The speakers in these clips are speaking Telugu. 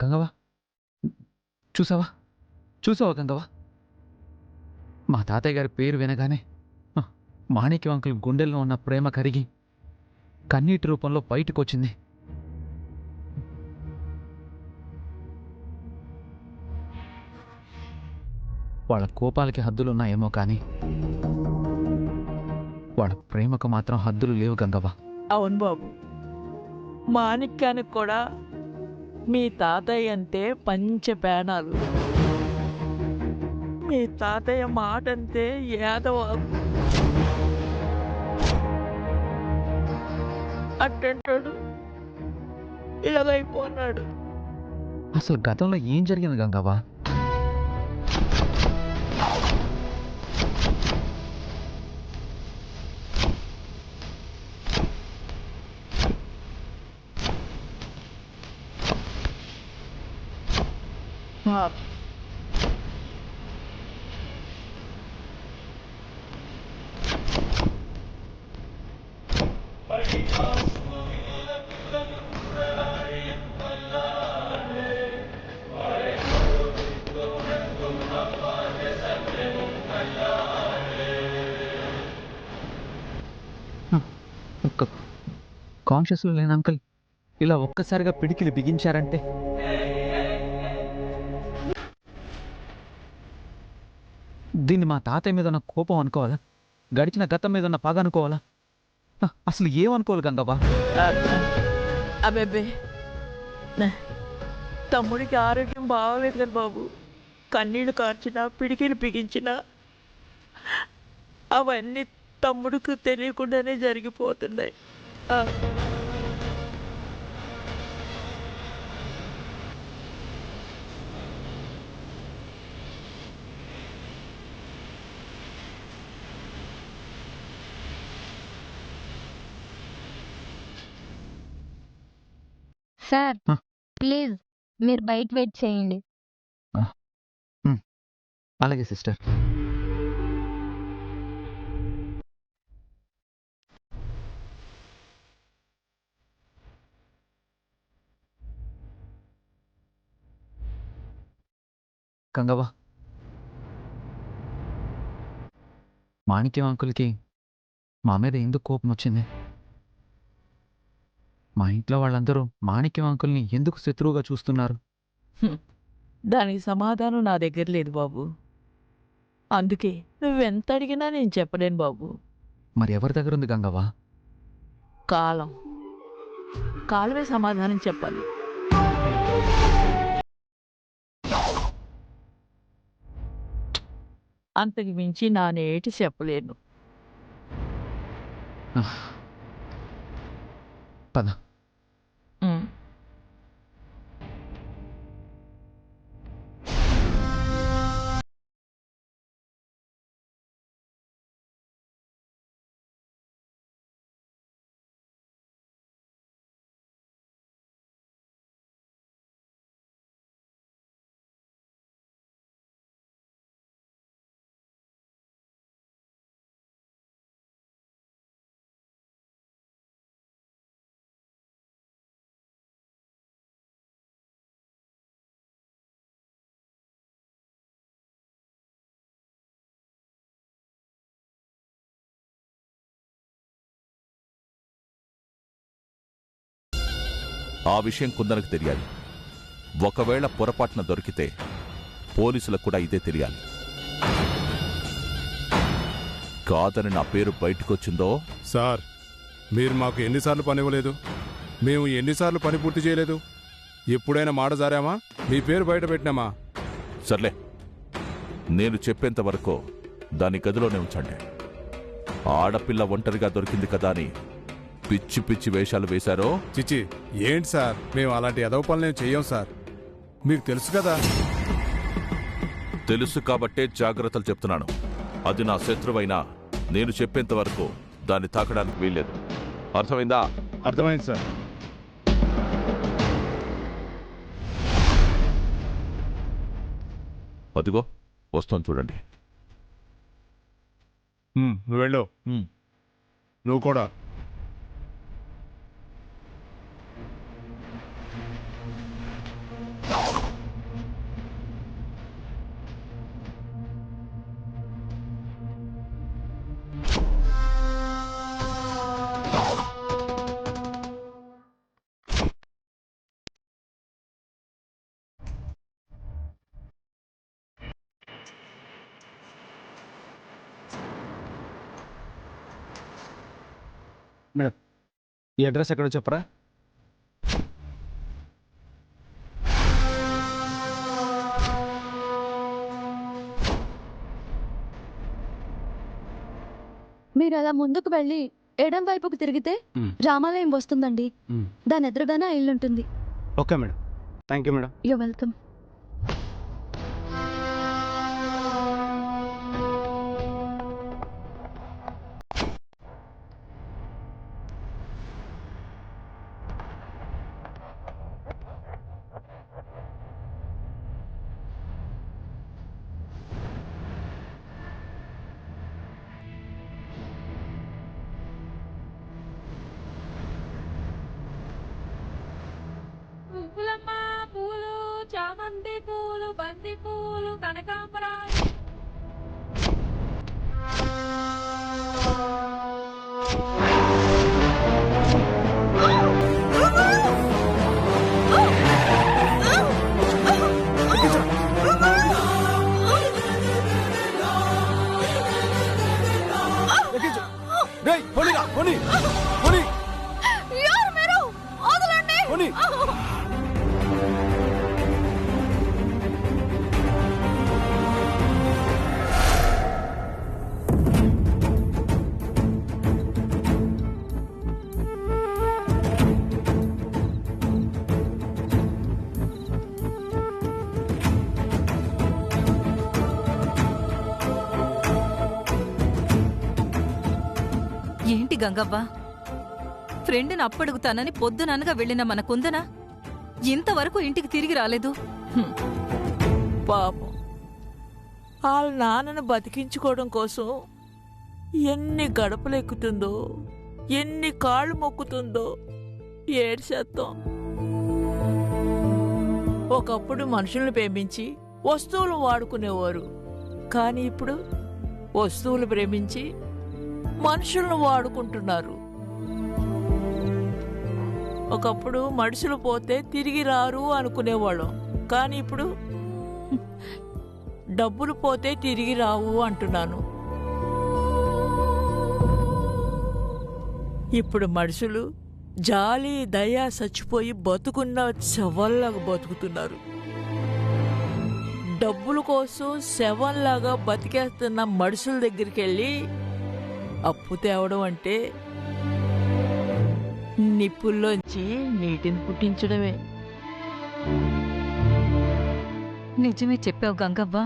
గంగవ్వ, చూసావా చూసావా గంగవ్వ? మా తాతయ్య గారి పేరు వినగానే మాణిక్యం అంకుల్ గుండెల్లో ఉన్న ప్రేమ కరిగి కన్నీటి రూపంలో బయటకొచ్చింది. వాళ్ళ కోపాలకి హద్దులున్నాయేమో కానీ వాళ్ళ ప్రేమకు మాత్రం హద్దులు లేవు గంగవ్వ. అవును బాబు, మాణిక్యానికి కూడా మీ తాతయ్య అంటే పంచప్రాణాలు. మీ తాతయ్య మాట అంటే ఏదవాకు అట్టంటాడు, ఇలాగైపోన్నాడు. అసలు గతంలో ఏం జరిగింది గంగవ్వ? కాన్షియస్లో లేని అంకుల్ ఇలా ఒక్కసారిగా పిడికిలి బిగించారంటే దీన్ని మా తాతయ్య మీద ఉన్న కోపం అనుకోవాలా, గడిచిన గతం మీద ఉన్న పగ అనుకోవాలా, అసలు ఏమనుకోవాలి గంగవ్వ? అబ్బే, తమ్ముడికి ఆరోగ్యం బాగలేదు కదా బాబు. కన్నీళ్ళు కార్చినా పిడికిలు బిగించినా అవన్నీ తమ్ముడికి తెలియకుండానే జరిగిపోతున్నాయి. సార్ ప్లీజ్ మీరు బయట వెయిట్ చేయండి. అలాగే సిస్టర్. గంగవ్వ, మాణిక్యం అంకుల్కి మా మీద ఎందుకు కోపం వచ్చింది? మా ఇంట్లో వాళ్ళందరూ మాణిక్యం అంకుల్ని ఎందుకు శత్రువుగా చూస్తున్నారు? దానికి సమాధానం నా దగ్గర లేదు బాబు. అందుకే నువ్వెంత అడిగినా నేను చెప్పలేను బాబు. మరి ఎవరి దగ్గర ఉంది గంగవ్వ? కాలమే సమాధానం చెప్పాలి. అంతకు మించి నా నేటి చెప్పలేను. పద. ఆ విషయం కుందనకు తెలియాలి. ఒకవేళ పొరపాటున దొరికితే పోలీసులకు కూడా ఇదే తెలియాలి. కాదని నా పేరు బయటకొచ్చిందో. సార్, మీరు మాకు ఎన్నిసార్లు పని ఇవ్వలేదు? మేము ఎన్నిసార్లు పని పూర్తి చేయలేదు? ఎప్పుడైనా మాట జారామా? మీ పేరు బయట పెట్టినామా? సర్లే, నేను చెప్పేంత వరకు దాని గదిలోనే ఉంచండి. ఆడపిల్ల ఒంటరిగా దొరికింది కదా అని పిచ్చి పిచ్చి వేషాలు వేశారో. చిచి, ఏంటి సార్, మేము అలాంటి ఎదవ పనులేం చెయ్యం సార్. మీకు తెలుసు కదా. తెలుసు కాబట్టే జాగ్రత్తలు చెప్తున్నాను. అది నా శత్రువైనా నేను చెప్పేంత వరకు దాన్ని తాకడానికి వీల్లేదు. అర్థమైందా? అర్థమైంది సార్. అదిగో వస్తాను చూడండి. నువ్వు వెళ్ళు. నువ్వు కూడా. మేడం ఈ అడ్రస్ ఎక్కడో చెప్పరా? మీరు అలా ముందుకు వెళ్ళి ఎడం వైపుకు తిరిగితే రామాలయం వస్తుందండి. దాని ఎదురుగానే ఆ ఇల్లు ఉంటుంది. Okay madam, thank you madam. You welcome. పూలు, చామంతి పూలు, బంతి పూలు, కనకాంబరాలు. ఏంటి గంగవ్వ, ఫ్రెండ్ని అప్పడుగుతానని పొద్దుననగా వెళ్ళిన మన కుందన ఇంతవరకు ఇంటికి తిరిగి రాలేదు. పాపం వాళ్ళ నాన్నను బతికించుకోవడం కోసం ఎన్ని గడపలు ఎక్కుతుందో, ఎన్ని కాళ్ళు మొక్కుతుందో ఏడ్చేద్దాం. ఒకప్పుడు మనుషుల్ని ప్రేమించి వస్తువులు వాడుకునేవారు, కానీ ఇప్పుడు వస్తువులు ప్రేమించి మనుషులను వాడుకుంటున్నారు. ఒకప్పుడు మనుషులు పోతే తిరిగి రారు అనుకునేవాళ్ళం, కానీ ఇప్పుడు డబ్బులు పోతే తిరిగి రావు అంటున్నాను. ఇప్పుడు మనుషులు జాలి దయ చచ్చిపోయి బతుకున్న శవంలాగా బతుకుతున్నారు. డబ్బుల కోసం శవంలాగా బతికేస్తున్న మనుషుల దగ్గరికి వెళ్ళి అప్పు తేవడం అంటే నిప్పుల్లోంచి నీటిని పుట్టించడమే. నిజమే చెప్పావు గంగవ్వ.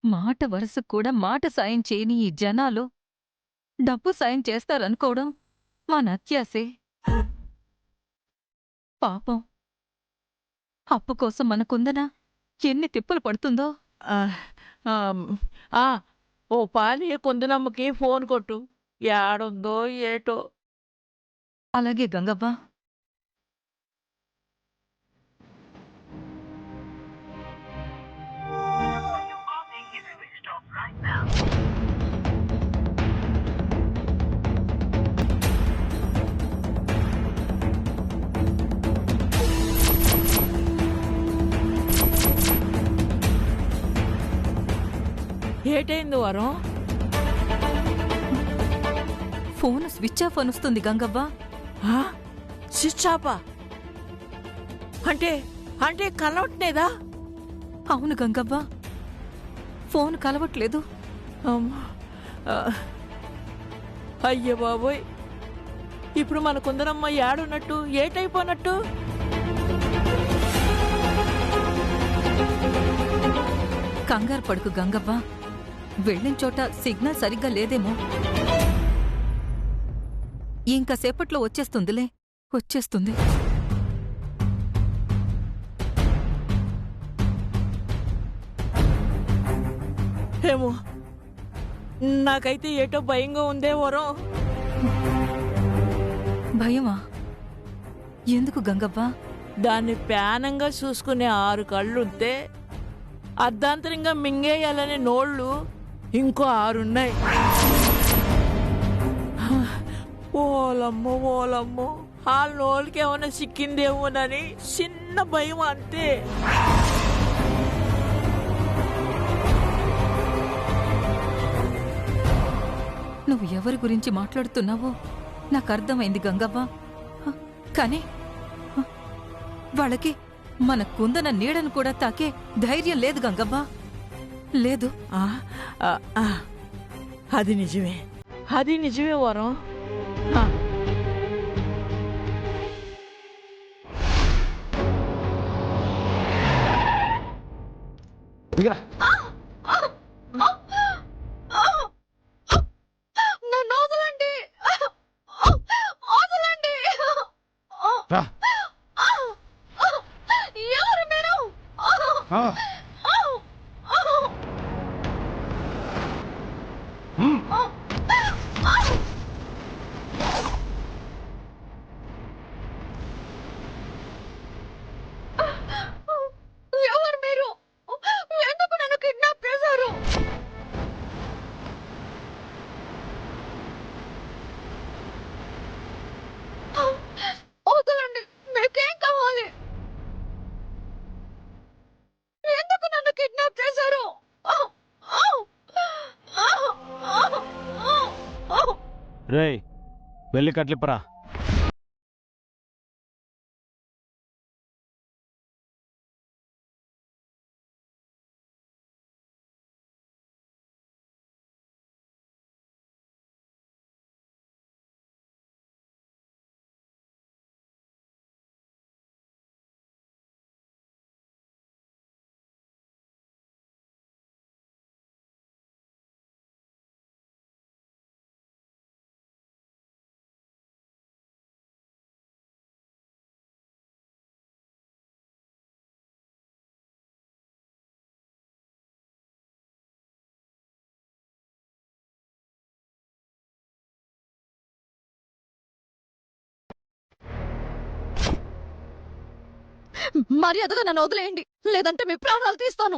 మాట వరుసకు కూడా మాట సాయం చేయని ఈ జనాలు డబ్బు సాయం చేస్తారనుకోవడం మన అత్యాసే. పాపం అప్పు కోసం మనకుందనా ఎన్ని తిప్పులు పడుతుందో. ఓ పాలి కుందనమ్మకి ఫోన్ కొట్టు, ఏడుందో ఏటో. అలాగే గంగవ్వ. ఏటైంది వరం? ఫోన్ స్విచ్ ఆఫ్ అనుస్తుంది గంగవ్వ. స్విచ్ ఆఫా? అంటే అంటే కలవట్లేదా? అవును గంగవ్వ, ఫోన్ కలవట్లేదు. అయ్య బాబోయ్, ఇప్పుడు మన కుందరమ్మ ఏడున్నట్టు, ఏటైపోనట్టు? కంగారు పడుకు గంగవ్వ, వెళ్ళిన చోట సిగ్నల్ సరిగ్గా లేదేమో. ఇంకాసేపట్లో వచ్చేస్తుందిలే, వచ్చేస్తుంది. ఏమో, నాకైతే ఏటో భయంగా ఉందే వరం. భయమా? ఎందుకు గంగవ్వ? దాన్ని ప్యానంగా చూసుకునే 6 కళ్ళుంటే అర్ధాంతరంగా మింగేయాలనే నోళ్ళు ఇంకో 6 ఉన్నాయి. ఓలమ్మో ఓలమ్మో, ఆ నోళ్ళకి ఏమైనా సిక్కిందేమోనని చిన్న భయం అంతే. నువ్వు ఎవరి గురించి మాట్లాడుతున్నావో నాకు అర్థమైంది గంగవ్వ. కానీ వాళ్ళకి మన కుందన నీడను కూడా తాకే ధైర్యం లేదు గంగవ్వ, లేదు. ఆ, ఆ, ఆ. అది నిజమే, అది నిజమే వరం. ఆ. దిగరా. నన్ను వదలండి, వదలండి. రా. ఎవరు మీరు? ఆ. ఎవరు మీరు? ఎందుకు నన్ను కిడ్నాప్ చేశారు? వదలండి, మీకేం కావాలి? ఎందుకు నన్ను కిడ్నాప్ చేశారు? రేయ్ వెళ్ళి కట్లిప్పరా. మర్యాదగా నన్ను వదిలేయండి, లేదంటే మీ ప్రాణాలు తీస్తాను.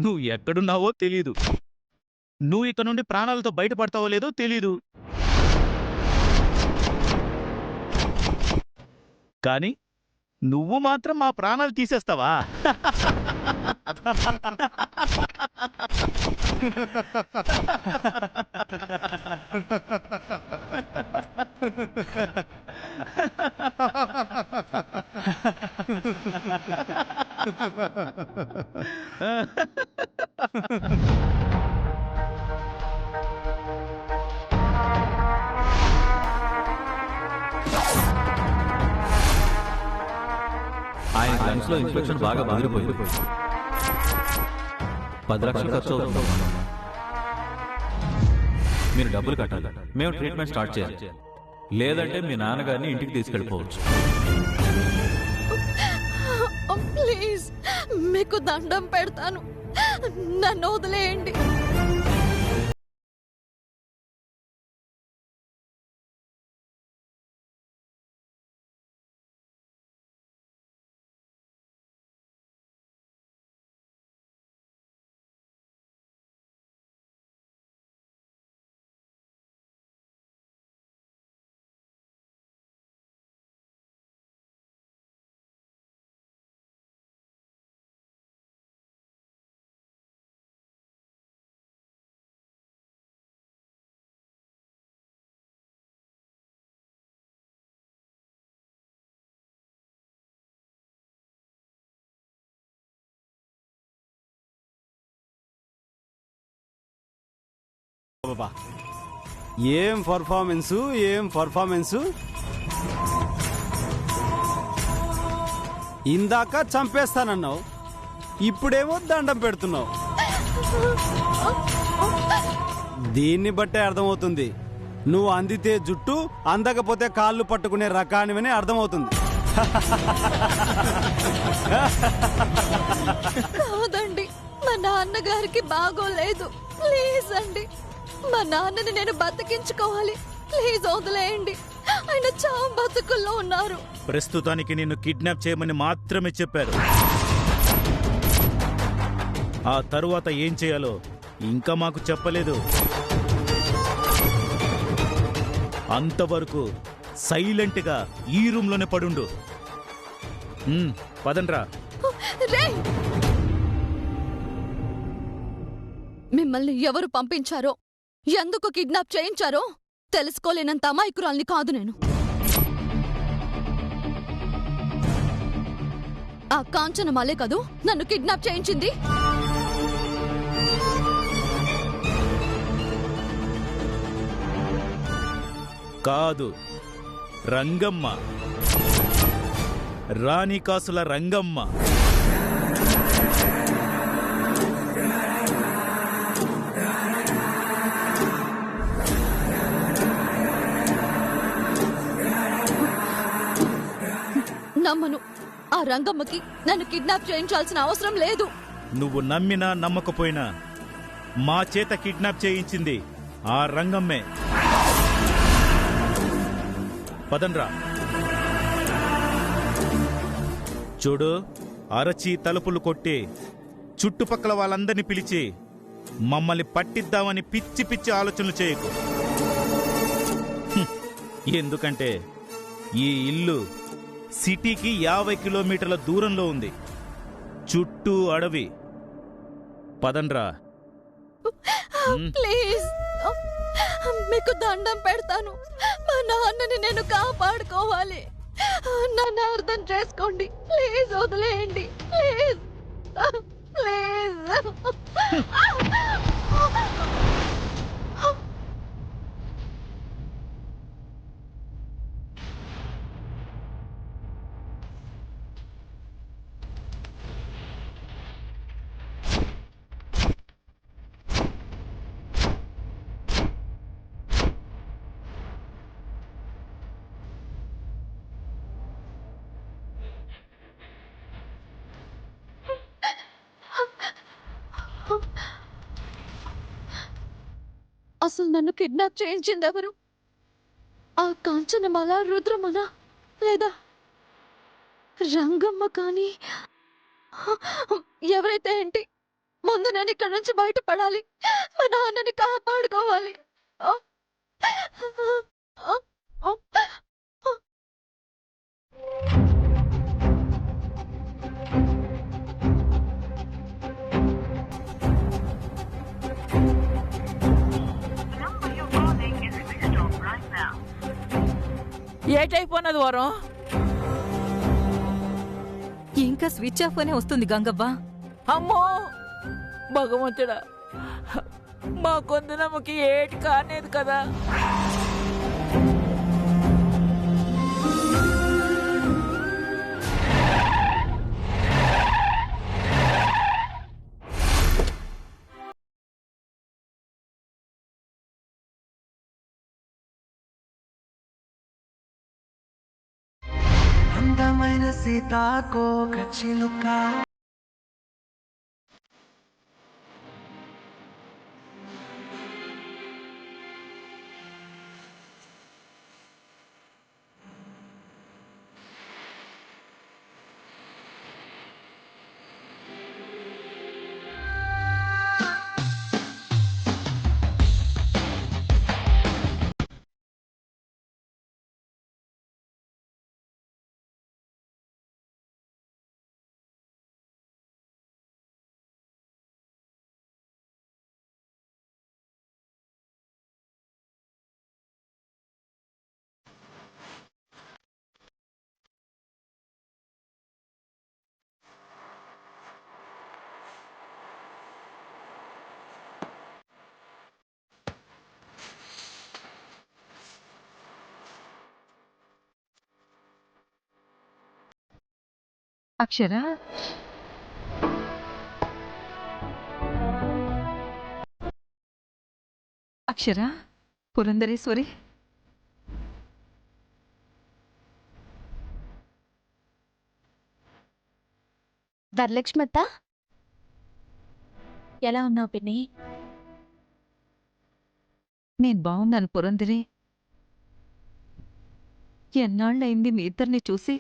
నువ్వు ఎక్కడున్నావో తెలీదు, నువ్వు ఇక నుండి ప్రాణాలతో బయటపడతావో లేదో తెలీదు. కానీ నువ్వు మాత్రం మా ప్రాణాలు తీసేస్తావా? ఆయన లంగ్స్ లో ఇన్ఫెక్షన్ బాగా ముదిరిపోయింది. 10 లక్షలు ఖర్చు అవుతుంది. మీరు డబ్బులు కట్టాలి, మేము ట్రీట్మెంట్ స్టార్ట్ చేయాలి, లేదంటే మీ నాన్నగారిని ఇంటికి తీసుకెళ్ళిపోవచ్చు. ప్లీజ్, మీకు దండం పెడతాను, నన్ను వదిలేయండి. బాబా ఏం పర్ఫార్మెన్సు. ఇందాక చంపేస్తానన్నావు, ఇప్పుడేమో దండం పెడుతున్నావు. దీన్ని బట్టే అర్థమవుతుంది నువ్వు అందితే జుట్టు, అందకపోతే కాళ్ళు పట్టుకునే రకానివని అర్థమవుతుంది. కాదండి, మా నాన్నగారికి బాగోలేదు, ప్లీజ్ అండి. మా నాన్నని నేను బతికించుకోవాలి, ప్లీజ్ వదిలేయండి. ఆయన చావు బతుకుల్లో ఉన్నారు. ప్రస్తుతానికి నిన్ను కిడ్నాప్ చేయమని మాత్రమే చెప్పారు. ఆ తరువాత ఏం చేయాలో ఇంకా మాకు చెప్పలేదు. అంతవరకు సైలెంట్గా ఈ రూమ్లోనే పడుండు. పదండ్రా. మిమ్మల్ని ఎవరు పంపించారో, ఎందుకు కిడ్నాప్ చేయించారో తెలుసుకోలేనంత అమాయకురాల్ని కాదు నేను. ఆ కాంచనమాలే కదూ నన్ను కిడ్నాప్ చేయించింది. కాదు, రంగమ్మ, రాణికాసుల రంగమ్మ. నమ్మను. ఆ రంగమ్మకి నన్ను కిడ్నాప్ చేయించాల్సిన అవసరం లేదు. నువ్వు నమ్మినా నమ్మకపోయినా మా చేత కిడ్నాప్ చేయించింది ఆ రంగమ్మే. పదండ్రా. చూడు, అరచి తలుపులు కొట్టి చుట్టుపక్కల వాళ్ళందరినీ పిలిచి మమ్మల్ని పట్టిద్దామని పిచ్చి పిచ్చి ఆలోచనలు చేయకు. ఎందుకంటే ఈ ఇల్లు సిటీకి 50 కిలోమీటర్ల దూరంలో ఉంది. చుట్టూ అడవి. పదండ్రా. ప్లీజ్, మీకు దండం పెడతాను. మా నాన్నని నేను కాపాడుకోవాలి. నన్ను అర్థం చేసుకోండి. ప్లీజ్ వదిలేయండి. Please please. అసలు నన్ను కిడ్నాప్ చేయించింది ఎవరు? ఆ కాంచనమాల, రుద్రమన, లేదా రంగమ్మ? కానీ ఎవరైతే ఏంటి, ముందు నేను ఇక్కడ నుంచి బయటపడాలి. మా నాన్నని కాపాడుకోవాలి. ఏటైపోయినది వరం? ఇంకా స్విచ్ ఆఫ్ అనే వస్తుంది గంగవ్వ. అమ్మో భగవంతుడా, మా కొందనమ్మకి ఏటి కానేది కదా. అందమైన సీతాకోక చిలుక. అక్షర, అక్షర, పురంధరేశ్వరి. వరలక్ష్మత్త, ఎలా ఉన్నావు పిన్ని? నేను బాగున్నాను పురంధరి. ఎన్నాళ్ళయింది మీ ఇద్దరిని చూసి.